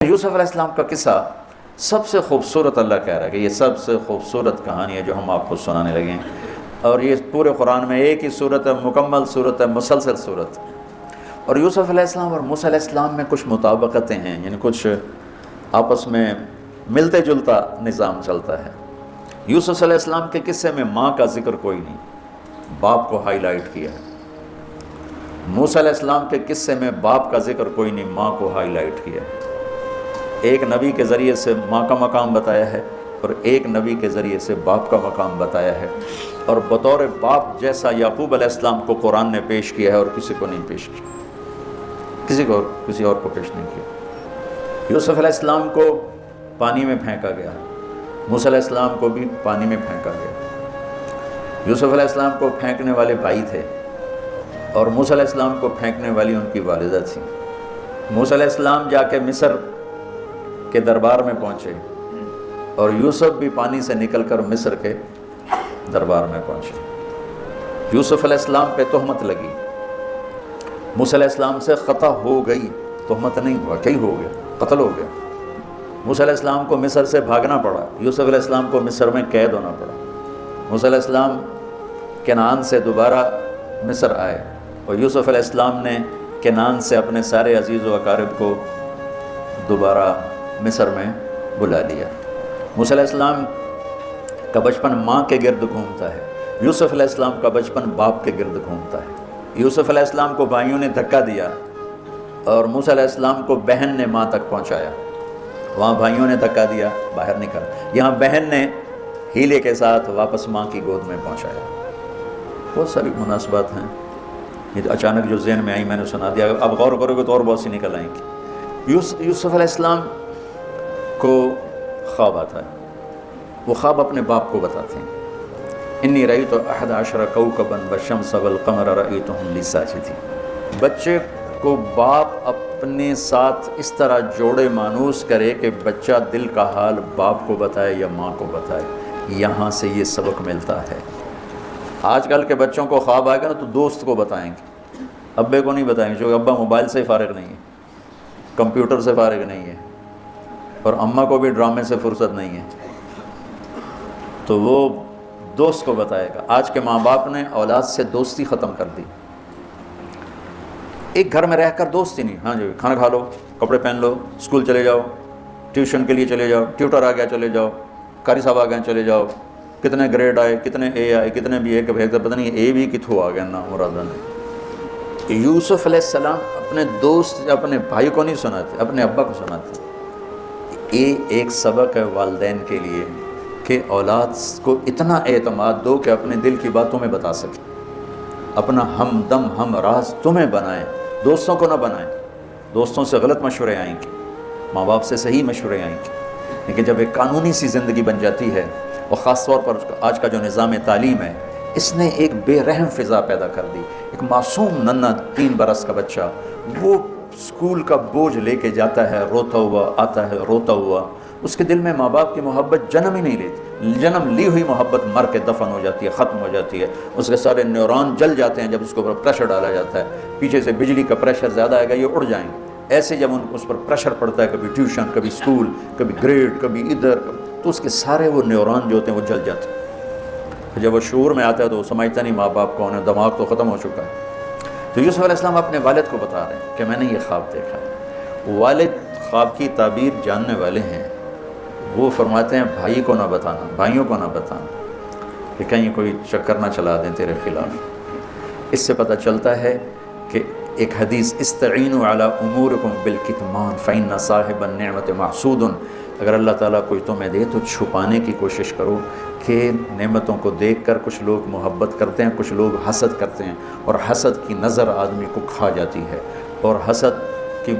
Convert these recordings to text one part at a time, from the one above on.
یوسف علیہ السلام کا قصہ سب سے خوبصورت اللہ کہہ رہا ہے کہ یہ سب سے خوبصورت کہانی ہے جو ہم آپ کو سنانے لگے ہیں، اور یہ پورے قرآن میں ایک ہی صورت ہے، مکمل صورت ہے، مسلسل صورت۔ اور یوسف علیہ السلام اور موسیٰ علیہ السلام میں کچھ مطابقتیں ہیں، یعنی کچھ آپس میں ملتے جلتا نظام چلتا ہے۔ یوسف علیہ السلام کے قصے میں ماں کا ذکر کوئی نہیں، باپ کو ہائی لائٹ کیا ہے۔ موسیٰ علیہ السلام کے قصے میں باپ کا ذکر کوئی نہیں، ماں کو ہائی لائٹ کیا ہے۔ ایک نبی کے ذریعے سے ماں کا مقام بتایا ہے اور ایک نبی کے ذریعے سے باپ کا مقام بتایا ہے، اور بطور باپ جیسا یعقوب علیہ السلام کو قرآن نے پیش کیا ہے اور کسی کو نہیں پیش کیا، کسی اور کو پیش نہیں کیا۔ یوسف علیہ السلام کو پانی میں پھینکا گیا، موسیٰ علیہ السلام کو بھی پانی میں پھینکا گیا۔ یوسف علیہ السلام کو پھینکنے والے بھائی تھے اور موسیٰ علیہ السلام کو پھینکنے والی ان کی والدہ تھی۔ موسیٰ علیہ السلام جا کے مصر کے دربار میں پہنچے اور یوسف بھی پانی سے نکل کر مصر کے دربار میں پہنچے۔ یوسف علیہ السلام پہ تہمت لگی، موسیٰ علیہ السلام سے خطا ہو گئی، تہمت نہیں ہوا، کیا ہو گیا، قتل ہو گیا۔ موسیٰ علیہ السلام کو مصر سے بھاگنا پڑا، یوسف علیہ السلام کو مصر میں قید ہونا پڑا۔ موسیٰ علیہ السلام کنعان سے دوبارہ مصر آئے اور یوسف علیہ السلام نے کنعان سے اپنے سارے عزیز و اقارب کو دوبارہ مصر میں بلا لیا۔ موسیٰ علیہ السلام کا بچپن ماں کے گرد گھومتا ہے، یوسف علیہ السلام کا بچپن باپ کے گرد گھومتا ہے۔ یوسف علیہ السلام کو بھائیوں نے دھکا دیا اور موسیٰ علیہ السلام کو بہن نے ماں تک پہنچایا۔ وہاں بھائیوں نے دھکا دیا، باہر نکل، یہاں بہن نے ہیلے کے ساتھ واپس ماں کی گود میں پہنچایا۔ بہت ساری مناسبات ہیں، یہ اچانک جو ذہن میں آئی میں نے سنا دیا، اب غور کرو گے تو اور بہت سی نکل آئیں گی۔ یوسف علیہ السلام کو خواب آتا ہے، وہ خواب اپنے باپ کو بتاتے ہیں۔ انی رأیت 11 کوكبا والشمس والقمر رأیتهم لی ساجدین۔ بچے کو باپ اپنے ساتھ اس طرح جوڑے مانوس کرے کہ بچہ دل کا حال باپ کو بتائے یا ماں کو بتائے، یہاں سے یہ سبق ملتا ہے۔ آج کل کے بچوں کو خواب آئے گا نا تو دوست کو بتائیں گے، ابے کو نہیں بتائیں گے، جو ابا موبائل سے فارغ نہیں ہے، کمپیوٹر سے فارغ نہیں ہے، اور اماں کو بھی ڈرامے سے فرصت نہیں ہے، تو وہ دوست کو بتائے گا۔ آج کے ماں باپ نے اولاد سے دوستی ختم کر دی، ایک گھر میں رہ کر دوست ہی نہیں، ہاں جی کھانا کھا لو، کپڑے پہن لو، اسکول چلے جاؤ، ٹیوشن کے لیے چلے جاؤ، ٹیوٹر آ گیا چلے جاؤ، قاری صاحب آ گئے چلے جاؤ، کتنے گریڈ آئے، کتنے اے آئے، کتنے بھی ایک بھیجتا پتہ نہیں اے بھی کتھوں آ گیا نا مرادہ نے۔ یوسف علیہ السلام اپنے دوست اپنے بھائی کو نہیں سناتے، اپنے ابا کو سناتے۔ یہ ایک سبق ہے والدین کے لیے کہ اولاد کو اتنا اعتماد دو کہ اپنے دل کی باتوں میں بتا سکے، اپنا ہمدم ہم راز تمہیں بنائیں، دوستوں کو نہ بنائیں۔ دوستوں سے غلط مشورے آئیں گے، ماں باپ سے صحیح مشورے آئیں گے، لیکن جب ایک قانونی سی زندگی بن جاتی ہے، اور خاص طور پر آج کا جو نظام تعلیم ہے، اس نے ایک بے رحم فضا پیدا کر دی۔ ایک معصوم ننھا 3 برس کا بچہ وہ اسکول کا بوجھ لے کے جاتا ہے، روتا ہوا آتا ہے، روتا ہوا، اس کے دل میں ماں باپ کی محبت جنم ہی نہیں لیتی، جنم لی ہوئی محبت مر کے دفن ہو جاتی ہے، ختم ہو جاتی ہے، اس کے سارے نیورون جل جاتے ہیں جب اس کے اوپر پریشر ڈالا جاتا ہے، پیچھے سے بجلی کا پریشر زیادہ آئے گا یہ اڑ جائیں گے۔ ایسے جب اس پر پریشر پڑتا ہے، کبھی ٹیوشن، کبھی اسکول، کبھی گریڈ، کبھی ادھر، تو اس کے سارے وہ نیورون جو ہوتے ہیں وہ جل جاتے ہیں۔ جب وہ شعور میں آتا ہے تو وہ سمجھتا نہیں ماں باپ کون ہے، دماغ تو ختم ہو چکا ہے۔ تو یوسف علیہ السلام اپنے والد کو بتا رہے ہیں کہ میں نے یہ خواب دیکھا ہے۔ والد خواب کی تعبیر جاننے والے ہیں، وہ فرماتے ہیں بھائی کو نہ بتانا، بھائیوں کو نہ بتانا کہ کہیں کوئی چکر نہ چلا دیں تیرے خلاف۔ اس سے پتہ چلتا ہے کہ ایک حدیث استعینوا علی امورکم بالکتمان فإن صاحب النعمت محسود، اگر اللہ تعالیٰ کوئی تمہیں دے تو چھپانے کی کوشش کرو، کہ نعمتوں کو دیکھ کر کچھ لوگ محبت کرتے ہیں، کچھ لوگ حسد کرتے ہیں، اور حسد کی نظر آدمی کو کھا جاتی ہے، اور حسد کی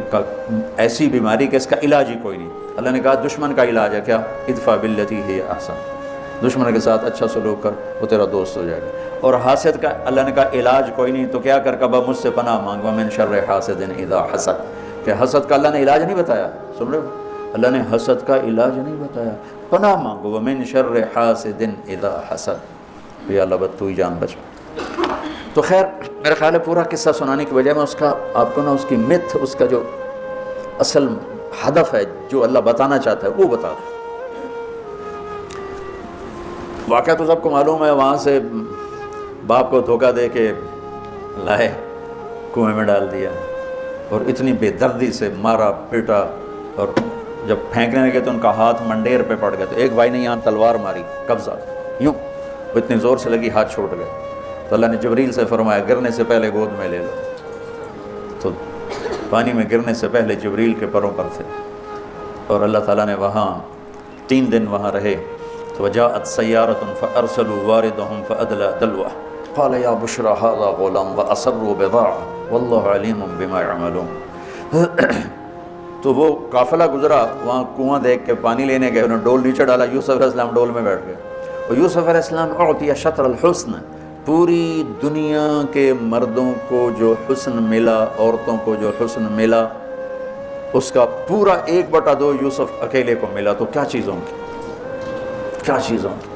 ایسی بیماری کہ اس کا علاج ہی کوئی نہیں۔ اللہ نے کہا دشمن کا علاج ہے کیا؟ ادفع باللتی ہی احسن، دشمن کے ساتھ اچھا سلوک کر، وہ تیرا دوست ہو جائے گا۔ اور حاسد کا اللہ نے کہا علاج کوئی نہیں، تو کیا کر کبا مجھ سے پناہ مانگ، ومن شر حاسد اذا حسد، کہ حسد کا اللہ نے علاج نہیں بتایا، سن رہے ہو؟ اللہ نے حسد کا علاج نہیں بتایا، پناہ مانگو، ومن شر حاسد اذا حسد، یا اللہ بد تو ہی جان بچا۔ تو خیر میرا خیال ہے پورا قصہ سنانے کی وجہ میں اس کا آپ کو نا اس کی متھ، اس کا جو اصل ہدف ہے جو اللہ بتانا چاہتا ہے وہ بتا دو۔ واقعہ تو سب کو معلوم ہے، وہاں سے باپ کو دھوکہ دے کے لائے، کنویں میں ڈال دیا، اور اتنی بے دردی سے مارا پیٹا، اور جب پھینکنے لگے تو ان کا ہاتھ منڈیر پہ پڑ گیا، تو ایک بھائی نے یہاں تلوار ماری، قبضہ یوں، وہ اتنی زور سے لگی ہاتھ چھوٹ گئے، تو اللہ نے جبریل سے فرمایا گرنے سے پہلے گود میں لے لو، تو پانی میں گرنے سے پہلے جبریل کے پروں پر تھے، اور اللہ تعالیٰ نے وہاں 3 دن وہاں رہے۔ تو وجاءت سیارة فأرسلوا واردهم فأدلى دلوه قال يا بشرى هذا غلام وأسروا بضاعة والله عليم بما يعملون۔ تو وہ قافلہ گزرا، وہاں کنواں دیکھ کے پانی لینے گئے، انہوں نے ڈول نیچے ڈالا، یوسف علیہ السلام ڈول میں بیٹھ گئے، اور یوسف علیہ السلام اعطی شطر الحسن، پوری دنیا کے مردوں کو جو حسن ملا، عورتوں کو جو حسن ملا، اس کا پورا 1/2 یوسف اکیلے کو ملا، تو کیا چیزوں کی، کیا چیزوں کی۔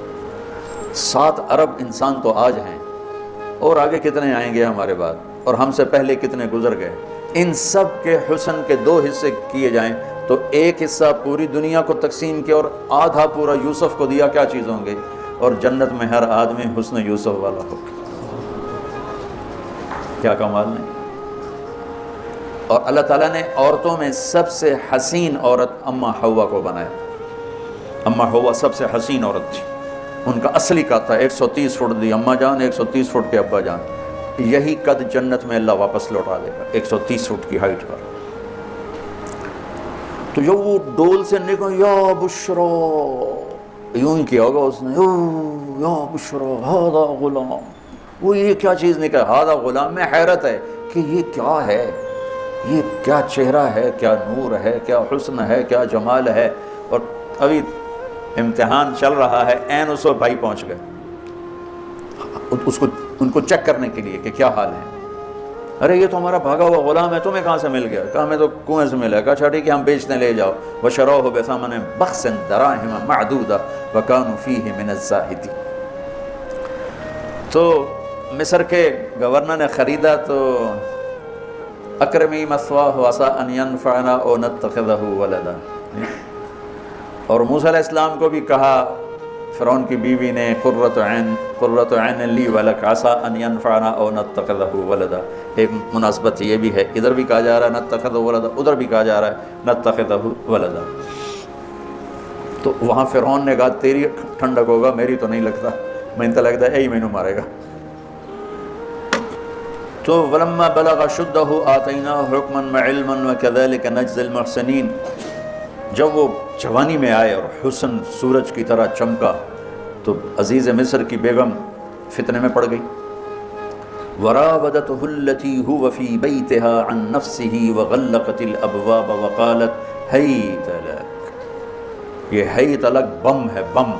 7 ارب انسان تو آج ہیں، اور آگے کتنے آئیں گے ہمارے بعد، اور ہم سے پہلے کتنے گزر گئے۔ ان سب کے حسن کے 2 حصے کیے جائیں تو 1 حصہ پوری دنیا کو تقسیم کیا اور آدھا پورا یوسف کو دیا، کیا چیز ہوں گے؟ اور جنت میں ہر آدمی حسن یوسف والا ہو، کیا کمال نہیں۔ اور اللہ تعالیٰ نے عورتوں میں سب سے حسین عورت اماں حوا کو بنایا۔ اماں حوا سب سے حسین عورت تھی، ان کا اصلی قد تھا 130 فٹ دی اماں جان، 130 فٹ کے ابا جان، یہی قد جنت میں اللہ واپس لوٹا دے گا 130 فٹ کی ہائٹ پر۔ تو جو وہ ڈول سے نکل یا بشرا، یوں ہی کیا ہوگا اس نے، یا بشرا ہذا غلام، وہ یہ کیا چیز نکل، ہذا غلام، میں حیرت ہے کہ یہ کیا ہے، یہ کیا چہرہ ہے، کیا نور ہے، کیا حسن ہے، کیا جمال ہے۔ اور ابھی امتحان چل رہا ہے، عین اس وقت بھائی پہنچ گئے ان کو چیک کرنے کے لیے کہ کیا حال ہے۔ ارے یہ تو ہمارا بھاگا ہوا غلام ہے، تمہیں کہاں سے مل گیا؟ کہا ہمیں تو کنویں سے ملا۔ کہا ٹھیک ہے ہم بیچنے لے جاؤ۔ وشروہ بثمن بخس دراہم معدودہ وکانوا فیہ من الزاہدین۔ تو مصر کے گورنر نے خریدا تو اکرمی مثواہ عسیٰ ان ینفعنا او نتخذہ ولدا، اور موسیٰ علیہ السلام کو بھی کہا فرعون کی بیوی نے قرۃ عین لی ولک عسیٰ ان ینفعنا او نتخذہ ولدا۔ ایک مناسبت یہ بھی ہے، ادھر بھی کہا جا رہا ہے نتخذہ ولدا، ادھر بھی کہا جا رہا ہے نتخذہ ولدا۔ تو وہاں فرعون نے کہا تیری ٹھنڈک ہوگا، میری تو نہیں لگتا، میں تو لگتا ہے یہی مینوں مارے گا۔ تو ولما بلغ شدہ آتیناہ حکما وعلما وکذلک نجزی المحسنین۔ جب وہ جوانی میں آئے اور حسن سورج کی طرح چمکا تو عزیز مصر کی بیگم فتنے میں پڑ گئی۔ وراودته التي هو في بيتها عن نفسه وغلقت الابواب وقالت هيت لك، یہ ہیت لک بم ہے، بم،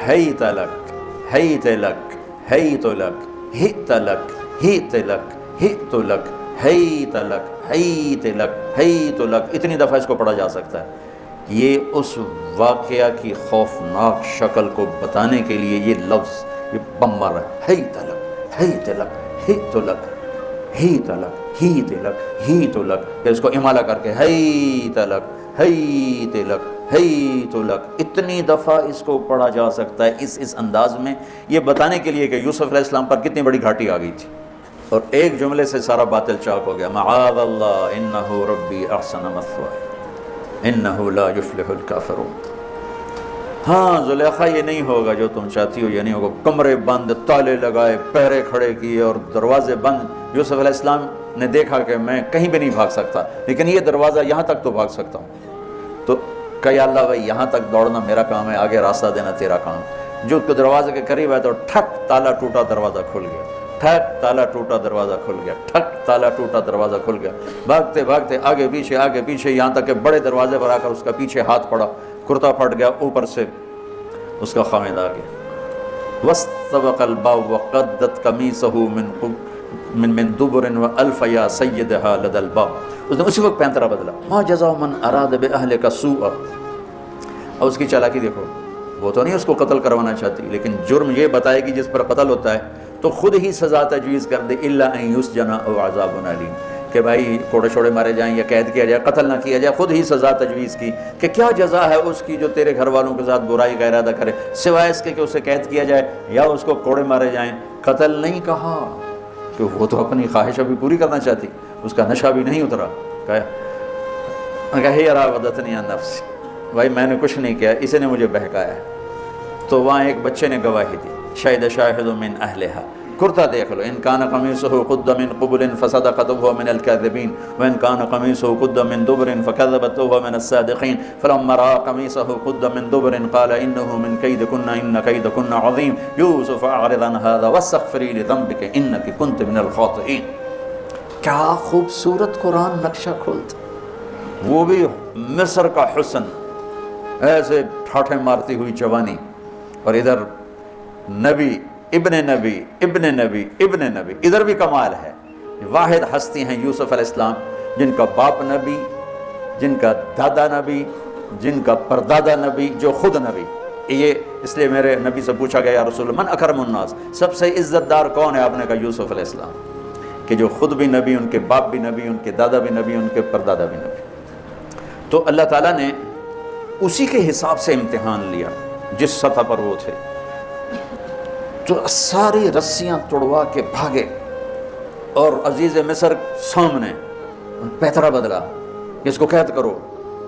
ہیت لک، ہیت لک، ہیت لک، ہیت لک، ہیت لک، ہیت لک، ہیت لک، ہیت لک، ہیت لک، اتنی دفعہ اس کو پڑھا جا سکتا ہے۔ یہ اس واقعہ کی خوفناک شکل کو بتانے کے لیے یہ لفظ، یہ بم مار رہا ہے، ہیت لک، ہیت لک، ہیت لک، ہیت لک، ہیت لک، ہیت لک، اس کو امالہ کر کے ہیت لک، ہیت لک، ہیت لک، اتنی دفعہ اس کو پڑھا جا سکتا ہے اس انداز میں، یہ بتانے کے لیے کہ یوسف علیہ السلام پر کتنی بڑی گھاٹی آ گئی تھی، اور ایک جملے سے سارا باطل چاک ہو گیا۔ معاذ اللہ انہ ربی احسن مثوایا انہ لا یفلح الکافرون۔ ہاں زلیخا یہ نہیں ہوگا جو تم چاہتی ہو، یہ نہیں ہوگا۔ کمرے بند، تالے لگائے، پہرے کھڑے کیے اور دروازے بند۔ یوسف علیہ السلام نے دیکھا کہ میں کہیں بھی نہیں بھاگ سکتا، لیکن یہ دروازہ یہاں تک تو بھاگ سکتا ہوں۔ تو کہ یا اللہ بھائی یہاں تک دوڑنا میرا کام ہے، آگے راستہ دینا تیرا کام۔ جو دروازے کے قریب ہے تو ٹھک تالا ٹوٹا دروازہ کھل گیا، ٹھک تالا ٹوٹا دروازہ کھل گیا، ٹھک تالا ٹوٹا دروازہ کھل گیا۔ بھاگتے بھاگتے آگے پیچھے یہاں تک کہ بڑے دروازے پر آ کر اس کا پیچھے ہاتھ پڑا، کرتا پھٹ گیا، اوپر سے اس کا خامد آ گیا۔ واستبق الباب وقدت قمیصہ من دبر والف یا سیدہا لدى الباب۔ اس نے اسی وقت پینترا بدلا۔ ما جزاء من اراد باہلک سوءا۔ اور اس کی چالاکی دیکھو، وہ تو نہیں اس کو قتل کروانا چاہتی، لیکن جرم یہ بتائے گی جس پر قتل ہوتا ہے تو خود ہی سزا تجویز کر دے، الا ان یسجن او عذاب علیم، کہ بھائی کوڑے شوڑے مارے جائیں یا قید کیا جائے، قتل نہ کیا جائے، خود ہی سزا تجویز کی کہ کیا جزا ہے اس کی جو تیرے گھر والوں کے ساتھ برائی کا ارادہ کرے، سوائے اس کے کہ اسے قید کیا جائے یا اس کو کوڑے مارے جائیں۔ قتل نہیں کہا کہ وہ تو اپنی خواہش ابھی پوری کرنا چاہتی، اس کا نشہ بھی نہیں اترا۔ کہا راودتنی عن نفسی، بھائی میں نے کچھ نہیں کیا، اسے نے مجھے بہکایا ہے۔ تو وہاں ایک بچے نے گواہی دی، شہد شاہد من اہلہا، کرتا دیکھ لو، ان کان قمیصہ قد من قبل فصدقت وهو من الكاذبین وان کان قمیصہ قد من دبر فكذبت وهو من الصادقین فلما رأى قمیصہ قد من دبر قال انه من کیدکن ان کیدکن عظیم یوسف اعرض عن هذا واستغفری لذنبک انک کنت من الخاطئین۔ کیا خوبصورت قرآن نقشہ کھولتا، وہ بھی مصر کا حسن، ایسے ٹھاٹھے مارتی ہوئی جوانی، اور ادھر نبی ابن نبی ابن نبی ابن نبی، ادھر بھی کمال ہے۔ واحد ہستی ہیں یوسف علیہ السلام، جن کا باپ نبی، جن کا دادا نبی، جن کا پردادا نبی، جو خود نبی۔ یہ اس لیے میرے نبی سے پوچھا گیا، یا رسول اللہ من اکرم الناس، سب سے عزت دار کون ہے؟ آپ نے کہا یوسف علیہ السلام، کہ جو خود بھی نبی، ان کے باپ بھی نبی، ان کے دادا بھی نبی، ان کے پردادا بھی نبی۔ تو اللہ تعالیٰ نے اسی کے حساب سے امتحان لیا جس سطح پر وہ تھے۔ تو ساری رسیاں توڑوا کے بھاگے، اور عزیز مصر سامنے پیترا بدلا کہ اس کو قید کرو،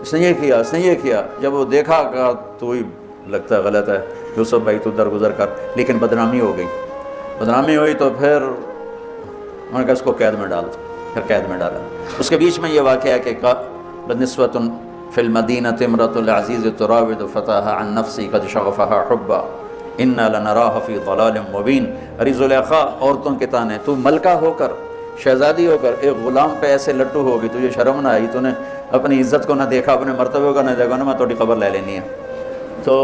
اس نے یہ کیا، اس نے یہ کیا۔ جب وہ دیکھا کہ تو ہی لگتا ہے غلط ہے، یوسف بھائی تو درگزر کر، لیکن بدنامی ہو گئی۔ بدنامی ہوئی تو پھر انہوں نے کہا اس کو قید میں ڈال دو، پھر قید میں ڈالا۔ اس کے بیچ میں یہ واقعہ ہے کہ نسوۃ فی المدینۃ امرأۃ العزیز تراود فتاها عن نفسی قد شغفها حبا انا لنراها فی ضلال مبین۔ ارے زلیخا، عورتوں کے تانے، تو ملکہ ہو کر، شہزادی ہو کر ایک غلام پہ ایسے لٹو ہوگی، تجھے شرم نہ آئی؟ تو نے اپنی عزت کو نہ دیکھا، اپنے مرتبے کو نہ دیکھا، میں تھوڑی خبر لے لینی ہے۔ تو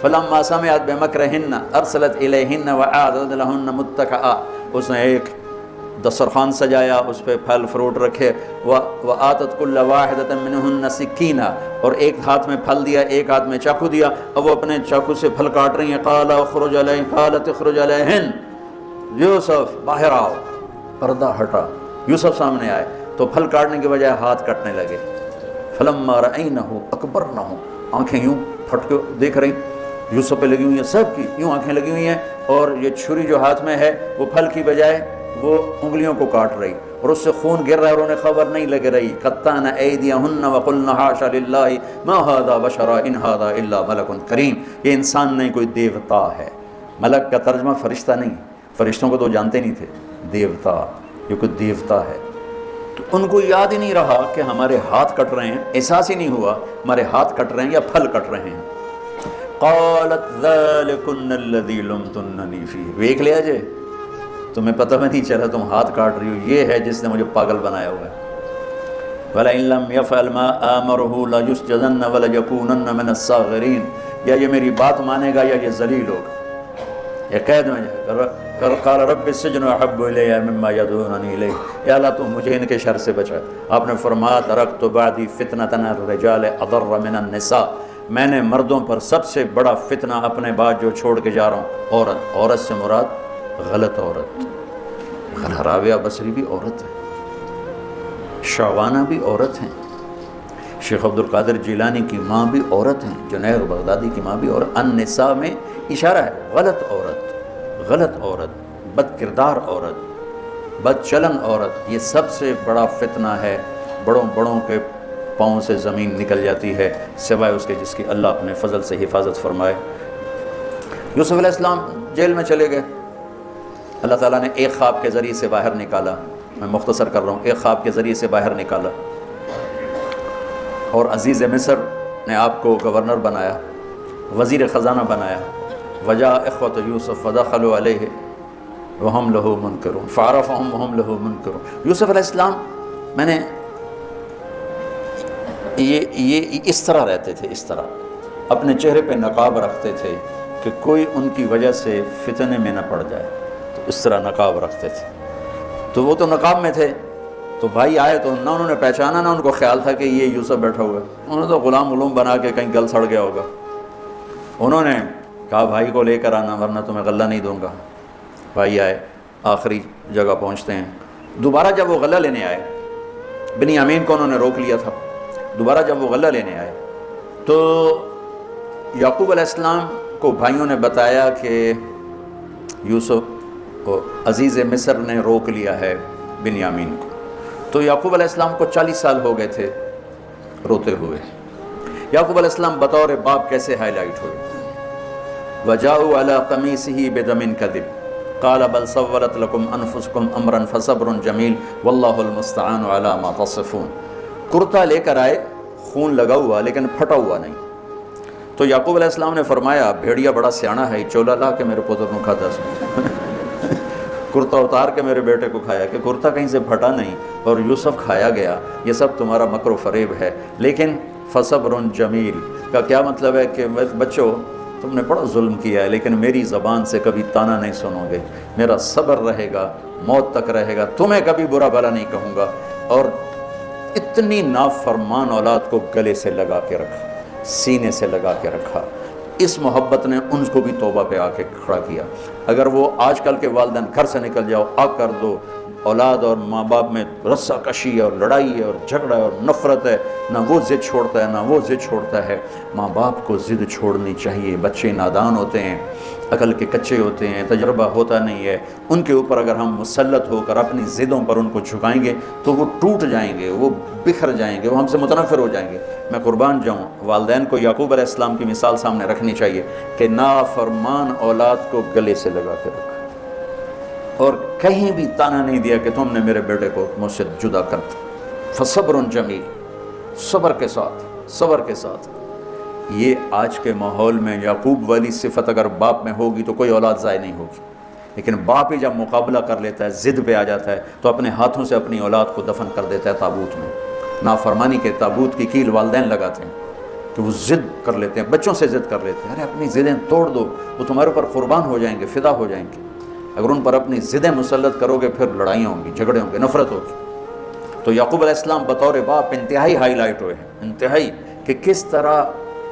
فلما سمعت بمکرہن ارسلت الیہن واعدت لہن متکئا، اس نے ایک دسترخوان سجایا، اس پہ پھل فروٹ رکھے، وآتت کل واحدۃ منہن سکینہ، اور ایک ہاتھ میں پھل دیا، ایک ہاتھ میں چاقو دیا، اب وہ اپنے چاقو سے پھل کاٹ رہی ہیں۔ قالت اخرج علیہن، یوسف باہر آؤ، پردہ ہٹا، یوسف سامنے آئے تو پھل کاٹنے کے بجائے ہاتھ کٹنے لگے۔ فلما رأینہ اکبرنہ، آنکھیں یوں پھٹ کے دیکھ رہی، یوسف پہ لگی ہوئی ہیں، سب کی یوں آنکھیں لگی ہوئی ہیں، اور یہ چھری جو ہاتھ میں ہے وہ پھل کی بجائے وہ انگلیوں کو کاٹ رہی، اور اس سے خون گر رہا ہے، اور انہیں خبر نہیں لگ رہی۔ قطعن ایدیہن وقلن حاشا للہ ما ھذا بشرا ان ھذا الا ملک کریم، یہ انسان نہیں، کوئی دیوتا ہے۔ ملک کا ترجمہ فرشتہ نہیں، فرشتوں کو تو جانتے نہیں تھے، دیوتا، یہ کوئی دیوتا ہے۔ تو ان کو یاد ہی نہیں رہا کہ ہمارے ہاتھ کٹ رہے ہیں، احساس ہی نہیں ہوا ہمارے ہاتھ کٹ رہے ہیں یا پھل کٹ رہے ہیں۔ قالت ذلکن الذی لمتننی فیہ، دیکھ لیا جے، تمہیں پتہ میں نہیں چلا تم ہاتھ کاٹ رہی ہو، یہ ہے جس نے مجھے پاگل بنایا ہوا ہے۔ وَلَئِن لَّمْ يَفْعَلْ مَا آمَرُهُ لَيُسْجَنَنَّ وَلَيَكُونَنَّ مِنَ الصَّاغِرِينَ، یا یہ میری بات مانے گا یا یہ ذلیل ہوگا، یہ قید میں جائے گا۔ قال رب السجن احب الی مما يدعوننی الیہ، یا اللہ تو مجھے ان کے شر سے بچا۔ آپ نے فرمایا ترکت بعدی فتنۃ الرجال اضر من النساء، میں نے مردوں پر سب سے بڑا فتنہ اپنے بعد جو چھوڑ کے جا رہا ہوں عورت۔ عورت سے مراد غلط عورت، راویہ بصری بھی عورت ہے، شعوانہ بھی عورت ہیں، شیخ عبد القادر جیلانی کی ماں بھی عورت ہیں، جنید بغدادی کی ماں بھی عورت۔ النساء میں اشارہ ہے، غلط عورت، غلط عورت، بد کردار عورت، بد چلن عورت، یہ سب سے بڑا فتنہ ہے۔ بڑوں بڑوں کے پاؤں سے زمین نکل جاتی ہے سوائے اس کے جس کی اللہ اپنے فضل سے حفاظت فرمائے۔ یوسف علیہ السلام جیل میں چلے گئے، اللہ تعالیٰ نے ایک خواب کے ذریعے سے باہر نکالا، میں مختصر کر رہا ہوں، ایک خواب کے ذریعے سے باہر نکالا، اور عزیز مصر نے آپ کو گورنر بنایا، وزیر خزانہ بنایا۔ وجاء اخوۃ یوسف فدخلوا علیہ وہم لہ منکرون فعرفہم وہم لہ منکرون۔ یوسف علیہ السلام میں نے یہ اس طرح رہتے تھے، اس طرح اپنے چہرے پہ نقاب رکھتے تھے کہ کوئی ان کی وجہ سے فتنے میں نہ پڑ جائے، تو اس طرح نقاب رکھتے تھے۔ تو وہ تو نقاب میں تھے، تو بھائی آئے تو نہ انہوں نے پہچانا، نہ ان کو خیال تھا کہ یہ یوسف بیٹھا ہوا ہے، انہوں نے تو غلام بنا کے کہیں گل سڑ گیا ہوگا۔ انہوں نے کہا بھائی کو لے کر آنا ورنہ تمہیں غلہ نہیں دوں گا۔ بھائی آئے، آخری جگہ پہنچتے ہیں، دوبارہ جب وہ غلہ لینے آئے، بنیامین کو انہوں نے روک لیا تھا، دوبارہ جب وہ غلہ لینے آئے تو یعقوب علیہ السلام کو بھائیوں نے بتایا کہ یوسف کو عزیز مصر نے روک لیا ہے بنیامین کو۔ تو یعقوب علیہ السلام کو 40 سال ہو گئے تھے روتے ہوئے۔ یعقوب علیہ السلام بطور باپ کیسے ہائی لائٹ ہوئے؟ وَجَاءُوا عَلَىٰ قَمِيصِهِ بِدَمٍ كَذِبٍ قَالَ بَلْ سَوَّلَتْ لَكُمْ أَنفُسُكُمْ أَمْرًا فَصَبْرٌ جَمِيلٌ وَاللَّهُ الْمُسْتَعَانُ عَلَىٰ مَا تَصِفُونَ۔ کرتا لے کر آئے، خون لگا ہوا لیکن پھٹا ہوا نہیں۔ تو یعقوب علیہ السلام نے فرمایا بھیڑیا بڑا سیانا ہے، چولا لا کے میرے پتر کو کھاتا کرتا اتار کے میرے بیٹے کو کھایا کہ کرتا کہیں سے پھٹا نہیں اور یوسف کھایا گیا، یہ سب تمہارا مکر و فریب ہے۔ لیکن فصبر جمیل کا کیا مطلب ہے کہ بچوں تم نے بڑا ظلم کیا ہے لیکن میری زبان سے کبھی تانا نہیں سنو گے، میرا صبر رہے گا، موت تک رہے گا، تمہیں کبھی برا بھلا نہیں کہوں گا۔ اور اتنی نافرمان اولاد کو گلے سے لگا کے رکھا، سینے سے لگا کے رکھا۔ اس محبت نے ان کو بھی توبہ پہ آ کے کھڑا کیا۔ اگر وہ آج کل کے والدین گھر سے نکل جاؤ، آگ کر دو، اولاد اور ماں باپ میں رسہ کشی ہے اور لڑائی ہے اور جھگڑا ہے اور نفرت ہے، نہ وہ ضد چھوڑتا ہے نہ وہ ضد چھوڑتا ہے۔ ماں باپ کو ضد چھوڑنی چاہیے۔ بچے نادان ہوتے ہیں، عقل کے کچے ہوتے ہیں، تجربہ ہوتا نہیں ہے، ان کے اوپر اگر ہم مسلط ہو کر اپنی ضدوں پر ان کو جھکائیں گے تو وہ ٹوٹ جائیں گے، وہ بکھر جائیں گے، وہ ہم سے متنفر ہو جائیں گے۔ میں قربان جاؤں، والدین کو یعقوب علیہ السلام کی مثال سامنے رکھنی چاہیے کہ نافرمان اولاد کو گلے سے لگا کے رکھا اور کہیں بھی تانا نہیں دیا کہ تم نے میرے بیٹے کو مجھ سے جدا کر دیا۔ فصبر جمیل، صبر کے ساتھ، صبر کے ساتھ۔ یہ آج کے ماحول میں یعقوب والی صفت اگر باپ میں ہوگی تو کوئی اولاد ضائع نہیں ہوگی، لیکن باپ ہی جب مقابلہ کر لیتا ہے، ضد پہ آ جاتا ہے تو اپنے ہاتھوں سے اپنی اولاد کو دفن کر دیتا ہے تابوت میں۔ نافرمانی کے تابوت کی کیل والدین لگاتے ہیں کہ وہ ضد کر لیتے ہیں، بچوں سے ضد کر لیتے ہیں۔ ارے اپنی ضدیں توڑ دو، وہ تمہارے اوپر قربان ہو جائیں گے، فدا ہو جائیں گے۔ اگر ان پر اپنی ضدیں مسلط کرو گے پھر لڑائیاں ہوں گی، جھگڑے ہوں گے، نفرت ہوگی۔ تو یعقوب علیہ السلام بطور باپ انتہائی ہائی لائٹ ہوئے ہیں، انتہائی، کہ کس طرح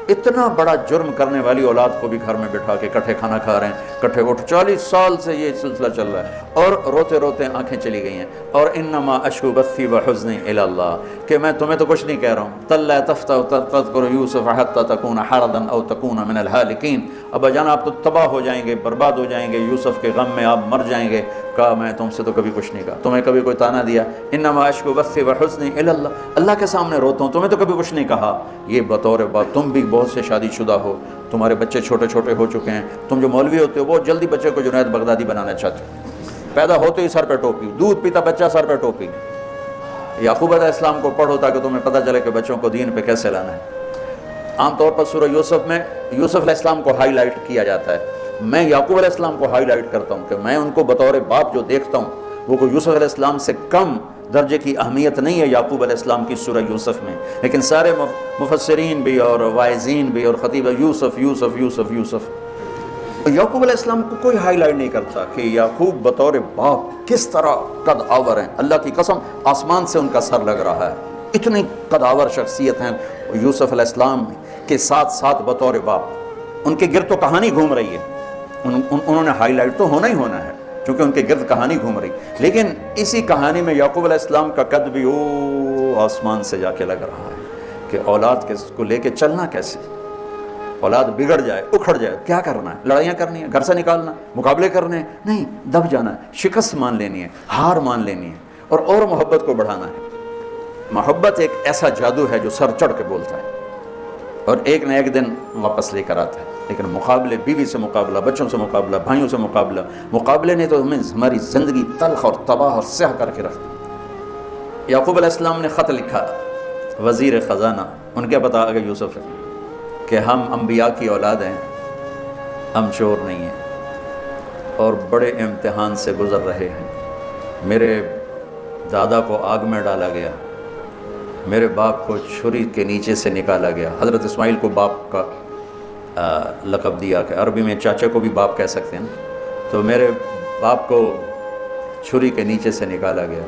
اتنا بڑا جرم کرنے والی اولاد کو بھی گھر میں بٹھا کے کٹھے کھانا کھا رہے ہیں، کٹھے اٹھ، 40 سال سے یہ سلسلہ چل رہا ہے اور روتے روتے آنکھیں چلی گئی ہیں۔ اور انما اشکو بثی وحزنی الی اللہ، کہ میں تمہیں تو کچھ نہیں کہہ رہا ہوں، تلا تفتح تذکر یوسف حتی تکون حردا او تکون من الہالکین، ابا جان آپ تو تباہ ہو جائیں گے، برباد ہو جائیں گے، یوسف کے غم میں آپ مر جائیں گے۔ کہا میں تم سے تو کبھی کچھ نہیں کہا، تمہیں کبھی کوئی تانا دیا؟ انما اشکو بثی وحزنی الی اللہ، اللہ کے سامنے روتا ہوں، تمہیں تو کبھی کچھ نہیں کہا۔ یہ بطور بات، تم بھی بہت سے شادی شدہ ہو، تمہارے بچے چھوٹے چھوٹے ہو چکے ہیں، تم جو مولوی ہوتے ہو بہت جلدی بچے کو جنید بغدادی بنانا چاہتے ہو، پیدا ہوتے ہی سر پہ ٹوپی، دودھ پیتا بچہ سر پہ ٹوپی۔ یعقوب علیہ السلام کو پڑھو تاکہ تمہیں پتہ چلے کہ بچوں کو دین پہ کیسے لانا ہے۔ عام طور پر سورہ یوسف میں یوسف علیہ السلام کو ہائی لائٹ کیا جاتا ہے، میں یعقوب علیہ السلام کو ہائی لائٹ کرتا ہوں کہ میں ان کو بطور باپ جو دیکھتا ہوں وہ کوئی یوسف علیہ السلام سے کم درجے کی اہمیت نہیں ہے یعقوب علیہ السلام کی سورہ یوسف میں، لیکن سارے مفسرین بھی اور واعظین بھی اور خطیب یوسف یوسف یوسف یوسف، یعقوب علیہ السلام کو کوئی ہائی لائٹ نہیں کرتا کہ یعقوب بطور باپ کس طرح قد آور ہیں۔ اللہ کی قسم آسمان سے ان کا سر لگ رہا ہے، اتنی قد آور شخصیت ہیں یوسف علیہ السلام کے ساتھ ساتھ بطور باپ۔ ان کے گرد تو کہانی گھوم رہی ہے، انہوں نے ہائی لائٹ تو ہونا ہی ہونا ہے کیونکہ ان کے گرد کہانی گھوم رہی، لیکن اسی کہانی میں یعقوب علیہ السلام کا قد بھی آسمان سے جا کے لگ رہا ہے کہ اولاد کو لے کے چلنا کیسے، اولاد بگڑ جائے، اکھڑ جائے، کیا کرنا ہے؟ لڑائیاں کرنی ہے، گھر سے نکالنا، مقابلے کرنے ہیں؟ نہیں، دب جانا ہے، شکست مان لینی ہے، ہار مان لینی ہے اور محبت کو بڑھانا ہے۔ محبت ایک ایسا جادو ہے جو سر چڑھ کے بولتا ہے اور ایک نہ ایک دن واپس لے کر آتا ہے، لیکن مقابلے، بیوی سے مقابلہ، بچوں سے مقابلہ، بھائیوں سے مقابلہ، مقابلے نے تو ہمیں ہماری زندگی تلخ اور تباہ اور سیاہ کر کے رکھ دی۔ یعقوب علیہ السلام نے خط لکھا وزیر خزانہ، ان کے پتہ آگے یوسف ہے کہ ہم انبیاء کی اولاد ہیں، ہم چور نہیں ہیں اور بڑے امتحان سے گزر رہے ہیں۔ میرے دادا کو آگ میں ڈالا گیا، میرے باپ کو چھری کے نیچے سے نکالا گیا۔ حضرت اسماعیل کو باپ کا لقب دیا کہ عربی میں چاچے کو بھی باپ کہہ سکتے ہیں، تو میرے باپ کو چھری کے نیچے سے نکالا گیا،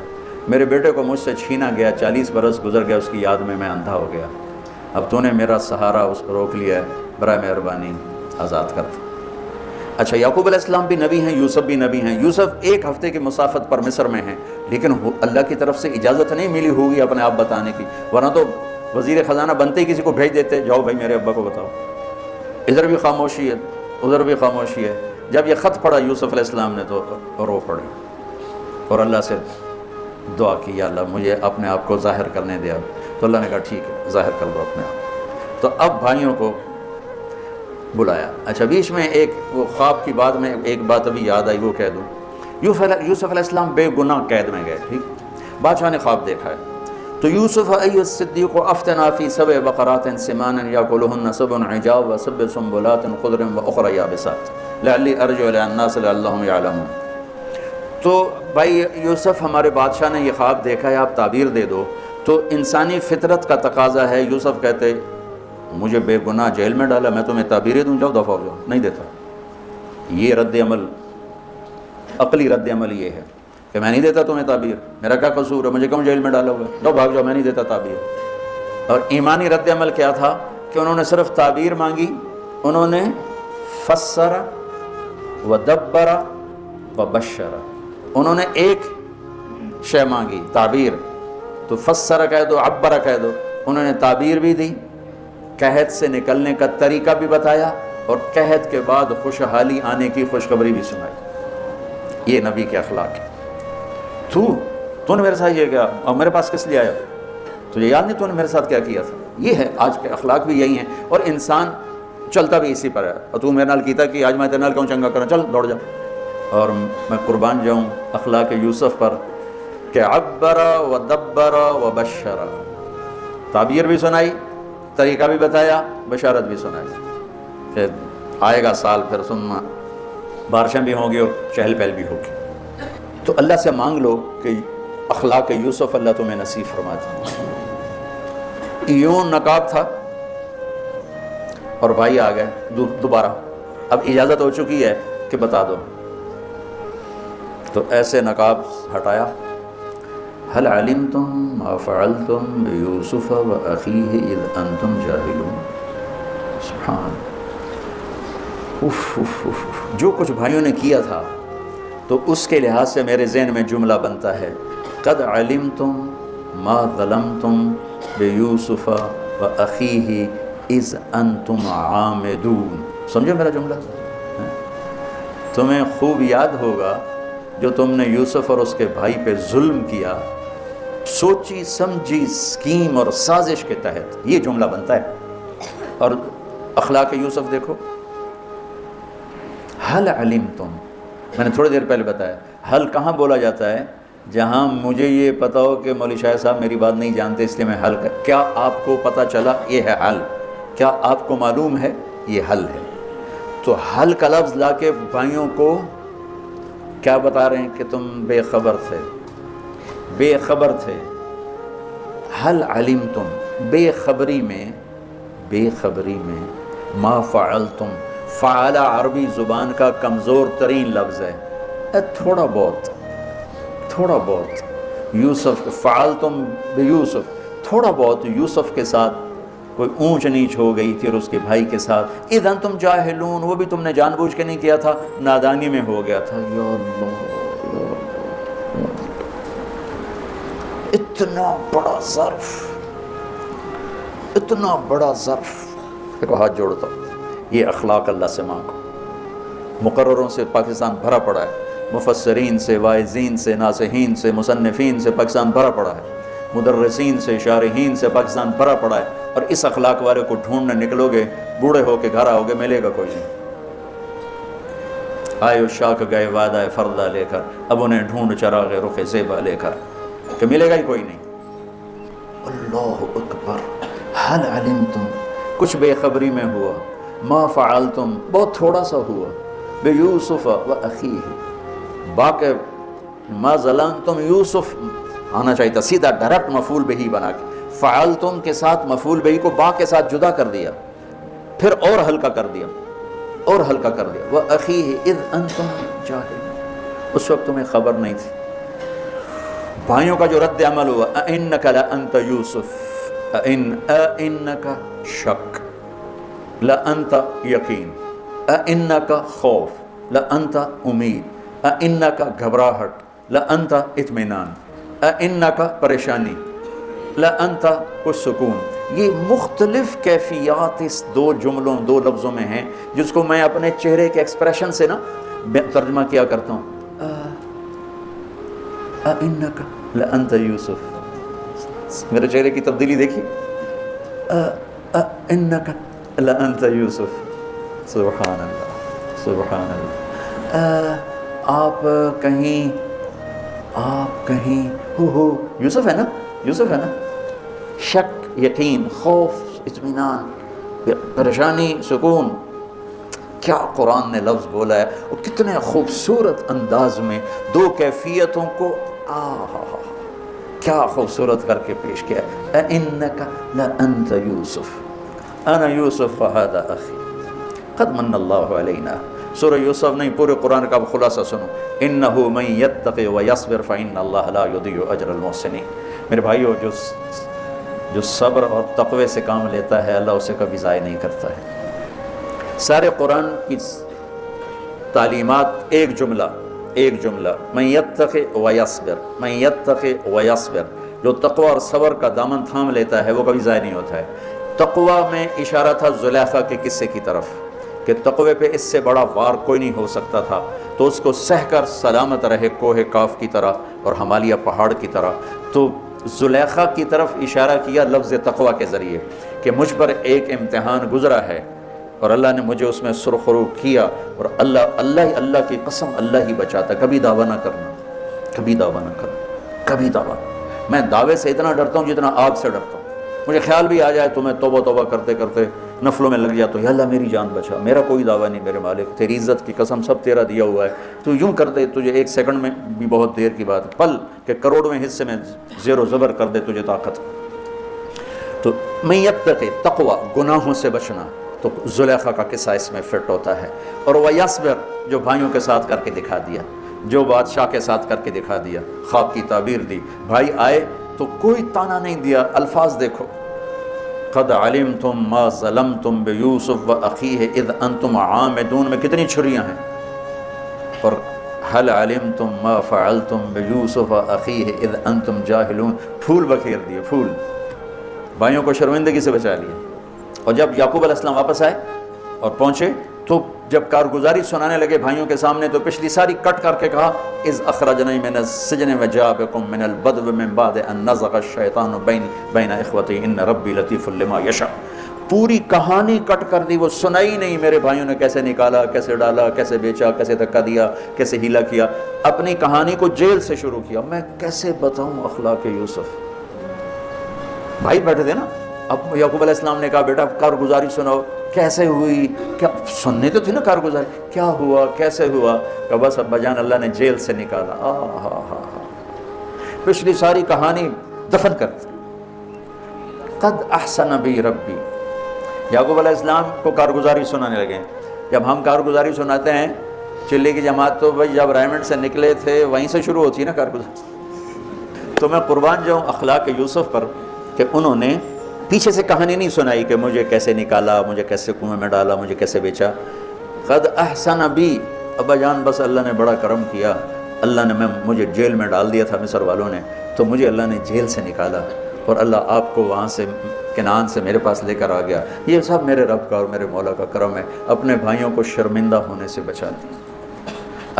میرے بیٹے کو مجھ سے چھینا گیا، 40 برس گزر گیا، اس کی یاد میں اندھا ہو گیا، اب تو نے میرا سہارا اس کو روک لیا ہے، برائے مہربانی آزاد کر دو۔ اچھا، یعقوب علیہ السلام بھی نبی ہیں، یوسف بھی نبی ہیں۔ یوسف 1 ہفتے کی مسافت پر مصر میں ہیں، لیکن اللہ کی طرف سے اجازت نہیں ملی ہوگی اپنے آپ بتانے کی، ورنہ تو وزیر خزانہ بنتے ہی کسی کو بھیج دیتے، جاؤ بھائی میرے ابا کو بتاؤ۔ ادھر بھی خاموشی ہے، ادھر بھی خاموشی ہے۔ جب یہ خط پڑھا یوسف علیہ السلام نے تو رو پڑے اور اللہ سے دعا کی، یا اللہ مجھے اپنے آپ کو ظاہر کرنے دیا۔ تو اللہ نے کہا ٹھیک ہے ظاہر کر دو اپنے آپ۔ تو اب بھائیوں کو بلایا۔ اچھا بیچ میں ایک وہ خواب کی بات میں ایک بات ابھی یاد آئی، وہ کہہ دوں۔ یوسف علیہ السلام بے گناہ قید میں گئے، ٹھیک، بادشاہ نے خواب دیکھا ہے۔ تو یوسف ایھا الصدیق افتنا فی سبع بقرات سمان یاکلہن سبع عجاف وسبع سنبلات خضر واخری یابسات لعلی ارجع الی الناس لعلہم یعلمون۔ تو بھائی یوسف ہمارے بادشاہ نے یہ خواب دیکھا ہے، آپ تعبیر دے دو۔ تو انسانی فطرت کا تقاضا ہے، یوسف کہتے مجھے بے گناہ جیل میں ڈالا، میں تمہیں تعبیریں دوں، جاؤ دفعہ ہو جاؤ، نہیں دیتا۔ یہ رد عمل، عقلی رد عمل یہ ہے کہ میں نہیں دیتا تمہیں تعبیر، میرا کیا قصور ہے، مجھے کیوں جیل میں ڈالا ہوا ہے، جاؤ بھاگ جاؤ، میں نہیں دیتا تعبیر۔ اور ایمانی رد عمل کیا تھا کہ انہوں نے صرف تعبیر مانگی، انہوں نے فسر ودبر وبشر، انہوں نے ایک شے مانگی تعبیر، تو فسر کہہ دو، عبر کہہ دو، انہوں نے تعبیر بھی دی، قحط سے نکلنے کا طریقہ بھی بتایا، اور قحط کے بعد خوشحالی آنے کی خوشخبری بھی سنائی۔ یہ نبی کے اخلاق ہے۔ تو نے میرے ساتھ یہ کیا، اور میرے پاس کس لیے آیا، تجھے یاد نہیں تو نے میرے ساتھ کیا کیا تھا؟ یہ ہے آج کے اخلاق بھی یہی ہیں، اور انسان چلتا بھی اسی پر ہے۔ اور تو میرے نال کیتا کہ آج میں تیرے نال کیوں چنگا کروں، چل دوڑ جا۔ اور میں قربان جاؤں اخلاق یوسف پر کہ عبر و دبر و بشر، تعبیر بھی سنائی، طریقہ بھی بتایا، بشارت بھی سنائی کہ آئے گا سال، پھر سننا بارشیں بھی ہوں گی اور چہل پہل بھی ہوگی۔ تو اللہ سے مانگ لو کہ اخلاق یوسف اللہ تمہیں نصیب فرما دے۔ یوں نقاب تھا اور بھائی آ گئے دوبارہ، اب اجازت ہو چکی ہے کہ بتا دو۔ تو ایسے نقاب ہٹایا، هل علمتم ما فعلتم بيوسف وأخيه إذ أنتم جاهلون۔ سبحان، جو کچھ بھائیوں نے کیا تھا تو اس کے لحاظ سے میرے ذہن میں جملہ بنتا ہے، قد علمتم ما ظلمتم بيوسف وأخيه إذ أنتم عامدون۔ سمجھو میرا جملہ، تمہیں خوب یاد ہوگا جو تم نے یوسف اور اس کے بھائی پہ ظلم کیا، سوچی سمجھی اسکیم اور سازش کے تحت، یہ جملہ بنتا ہے۔ اور اخلاق یوسف دیکھو، حل علمتم، میں نے تھوڑی دیر پہلے بتایا، حل کہاں بولا جاتا ہے؟ جہاں مجھے یہ پتا ہو کہ مولوی شاہ صاحب میری بات نہیں جانتے اس لیے میں حل کر، کیا آپ کو پتہ چلا؟ یہ ہے حل، کیا آپ کو معلوم ہے؟ یہ حل ہے۔ تو حل کا لفظ لا کے بھائیوں کو کیا بتا رہے ہیں کہ تم بے خبر تھے، بے خبر تھے۔ حل علمتم، بے خبری میں ما فعلتم، فعل عربی زبان کا کمزور ترین لفظ ہے، تھوڑا بہت یوسف، فعلتم بیوسف، تھوڑا بہت یوسف کے ساتھ کوئی اونچ نیچ ہو گئی تھی اور اس کے بھائی کے ساتھ، اذ انتم جاہلون، وہ بھی تم نے جان بوجھ کے نہیں کیا تھا، نادانی میں ہو گیا تھا۔ یا اللہ، اتنا بڑا ظرف، دیکھو ہاتھ جوڑتا ہوں، یہ اخلاق اللہ سے مانگو۔ مقرروں سے پاکستان بھرا پڑا ہے، مفسرین سے، واعظین سے، ناصحین سے، مصنفین سے پاکستان بھرا پڑا ہے، مدرسین سے، شارحین سے پاکستان بھرا پڑا ہے، اور اس اخلاق والے کو ڈھونڈنے نکلو گے، بوڑھے ہو کے گھر آؤ گے، ملے گا کوئی نہیں۔ آئے شاک گئے وعدہ فردہ لے کر، اب انہیں ڈھونڈ چراغ رخ زیبا لے کر، کہ ملے گا ہی کوئی نہیں۔ اللہ اکبر، حل علمتم، کچھ بے خبری میں ہوا، ما فعلتم، بہت تھوڑا سا ہوا، بیوسف و اخیہ، باقی ما ظلمتم، یوسف آنا چاہیے تھا سیدھا ڈائریکٹ مفعول بہی بنا کے، فعلتم کے ساتھ مفعول بہی کو با کے ساتھ جدا کر دیا، پھر اور ہلکا کر دیا، وَأَخِيهِ إِذْ أَنْتُمْ جَاهِلُونَ، اس وقت تمہیں خبر نہیں تھی۔ بھائیوں کا جو رد عمل ہوا، أَإِنَّكَ لَأَنْتَ يُوسف، أَإِنَّكَ شک، لَأَنْتَ یقین، أَإِنَّكَ خوف، لَأَنْتَ امید، أَإِنَّكَ گھبراہٹ، لأنت اطمینان، انکا پریشانی، لأنت کچھ سکون. یہ مختلف کیفیات اس دو جملوں دو لفظوں میں ہیں جس کو میں اپنے چہرے کے ایکسپریشن سے نا ترجمہ کیا کرتا ہوں. انکا لأنت یوسف، میرے چہرے کی تبدیلی دیکھی. انکا لأنت یوسف، سبحان اللہ سبحان اللہ. آپ کہیں ہو یوسف ہے نا، یوسف ہے نا. شک، یقین، خوف، اطمینان، پریشانی، سکون. کیا قرآن نے لفظ بولا ہے اور کتنے خوبصورت انداز میں دو کیفیتوں کو کیا خوبصورت کر کے پیش کیا ہے. انک لانت یوسف انا یوسف فہذا اخی قد من اللہ علینا. سورہ یوسف نہیں پورے قرآن کا خلاصہ سنو. انہ من یتقی ویصبر فان اللہ لا یضیع اجر المحسنین. میرے بھائیو، جو صبر اور تقوی سے کام لیتا ہے اللہ اسے کبھی ضائع نہیں کرتا ہے. سارے قرآن کی تعلیمات ایک جملہ من یتقی ویصبر، من یتقی ویصبر. جو تقوی اور صبر کا دامن تھام لیتا ہے وہ کبھی ضائع نہیں ہوتا ہے. تقوی میں اشارہ تھا زلیخا کے قصے کی طرف کہ تقوی پہ اس سے بڑا وار کوئی نہیں ہو سکتا تھا، تو اس کو سہ کر سلامت رہے کوہ کاف کی طرح اور ہمالیہ پہاڑ کی طرح. تو زلیخا کی طرف اشارہ کیا لفظ تقوی کے ذریعے کہ مجھ پر ایک امتحان گزرا ہے اور اللہ نے مجھے اس میں سرخرو کیا، اور اللہ کی قسم اللہ ہی بچاتا. کبھی دعویٰ نہ کرنا، کبھی دعویٰ نہ کرنا، کبھی دعویٰ. میں دعوے سے اتنا ڈرتا ہوں جتنا آگ سے ڈرتا ہوں. مجھے خیال بھی آ جائے تو میں توبہ کرتے کرتے نفلوں میں لگ جاتا ہوں، یا اللہ میری جان بچا، میرا کوئی دعویٰ نہیں میرے مالک، تیری عزت کی قسم سب تیرا دیا ہوا ہے. تو یوں کر دے تجھے ایک سیکنڈ میں بھی بہت دیر کی بات، پل کہ کروڑویں حصے میں زیر و زبر کر دے تجھے طاقت. تو من یتقی تقوی، گناہوں سے بچنا. تو زلیخا کا قصہ اس میں فٹ ہوتا ہے. اور ویصبر، جو بھائیوں کے ساتھ کر کے دکھا دیا، جو بادشاہ کے ساتھ کر کے دکھا دیا، خواب کی تعبیر دی. بھائی آئے تو کوئی تانا نہیں دیا. الفاظ دیکھو، قد علمتم ما ظلمتم بیوسف واخیہ اذ انتم عامدون میں کتنی چھریاں ہیں. اور هل علمتم ما فعلتم بیوسف واخیہ اذ انتم جاہلون، پھول بکھیر دیے، پھول. بھائیوں کو شرمندگی سے بچا لیا. اور جب یعقوب علیہ السلام واپس آئے اور پہنچے تو جب کارگزاری سنانے لگے بھائیوں کے سامنے تو پچھلی ساری کٹ کر کے کہا اذ اخرجنی من السجن وجاء بکم من البدو من بعد ان نزغ الشیطان بین اخوتی ان ربی لطیف لما یشاء. پوری کہانی کٹ کر دی، وہ سنائی نہیں میرے بھائیوں نے کیسے نکالا، کیسے ڈالا، کیسے بیچا، کیسے دھکا دیا، کیسے ہیلا کیا. اپنی کہانی کو جیل سے شروع کیا. میں کیسے بتاؤں اخلاق یوسف. بھائی بیٹھے تھے نا. اب یعقوب علیہ السلام نے کہا بیٹا کارگزاری سناؤ، کیسے ہوئی، کیا سننے تو تھی نا کارگزاری، کیا ہوا، کیسے ہوا. کہ بس ابا جان اللہ نے جیل سے نکالا. پچھلی ساری کہانی دفن کر دی. قد احسن بی ربی. یعقوب علیہ السلام کو کارگزاری سنانے لگے. جب ہم کارگزاری سناتے ہیں چلے کی جماعت تو بھائی جب رائمنڈ سے نکلے تھے وہیں سے شروع ہوتی ہے نا کارگزاری. تو میں قربان جاؤں اخلاق یوسف پر کہ انہوں نے پیچھے سے کہانی نہیں سنائی کہ مجھے کیسے نکالا، مجھے کیسے کنویں میں ڈالا، مجھے کیسے بیچا. قد احسن بی، ابا جان بس اللہ نے بڑا کرم کیا. اللہ نے مجھے جیل میں ڈال دیا تھا مصر والوں نے، تو مجھے اللہ نے جیل سے نکالا اور اللہ آپ کو وہاں سے کنعان سے میرے پاس لے کر آ گیا. یہ سب میرے رب کا اور میرے مولا کا کرم ہے. اپنے بھائیوں کو شرمندہ ہونے سے بچا دیا.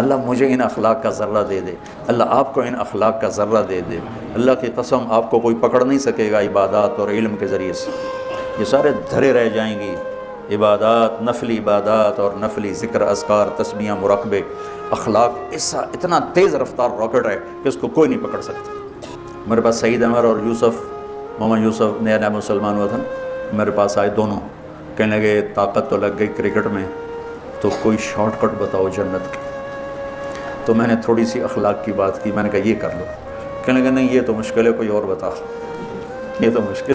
اللہ مجھے ان اخلاق کا ذرہ دے دے، اللہ آپ کو ان اخلاق کا ذرہ دے دے. اللہ کی قسم آپ کو کوئی پکڑ نہیں سکے گا عبادات اور علم کے ذریعے سے. یہ سارے دھرے رہ جائیں گی عبادات، نفلی عبادات اور نفلی ذکر، اذکار، تسبیحاں، مراقبے. اخلاق ایسا اتنا تیز رفتار راکٹ ہے کہ اس کو کوئی نہیں پکڑ سکتا. میرے پاس سعید انور اور یوسف، محمد یوسف نیا نیا مسلمان ہوا تھا نا، میرے پاس آئے دونوں. کہنے لگے طاقت تو لگ گئی کرکٹ میں، تو کوئی شارٹ کٹ بتاؤ جنت کی. تو میں نے تھوڑی سی اخلاق کی بات کی. میں نے کہا یہ کر لو. کہنے لگے نہیں یہ تو مشکل ہے، کوئی اور بتا. یہ تو مشکل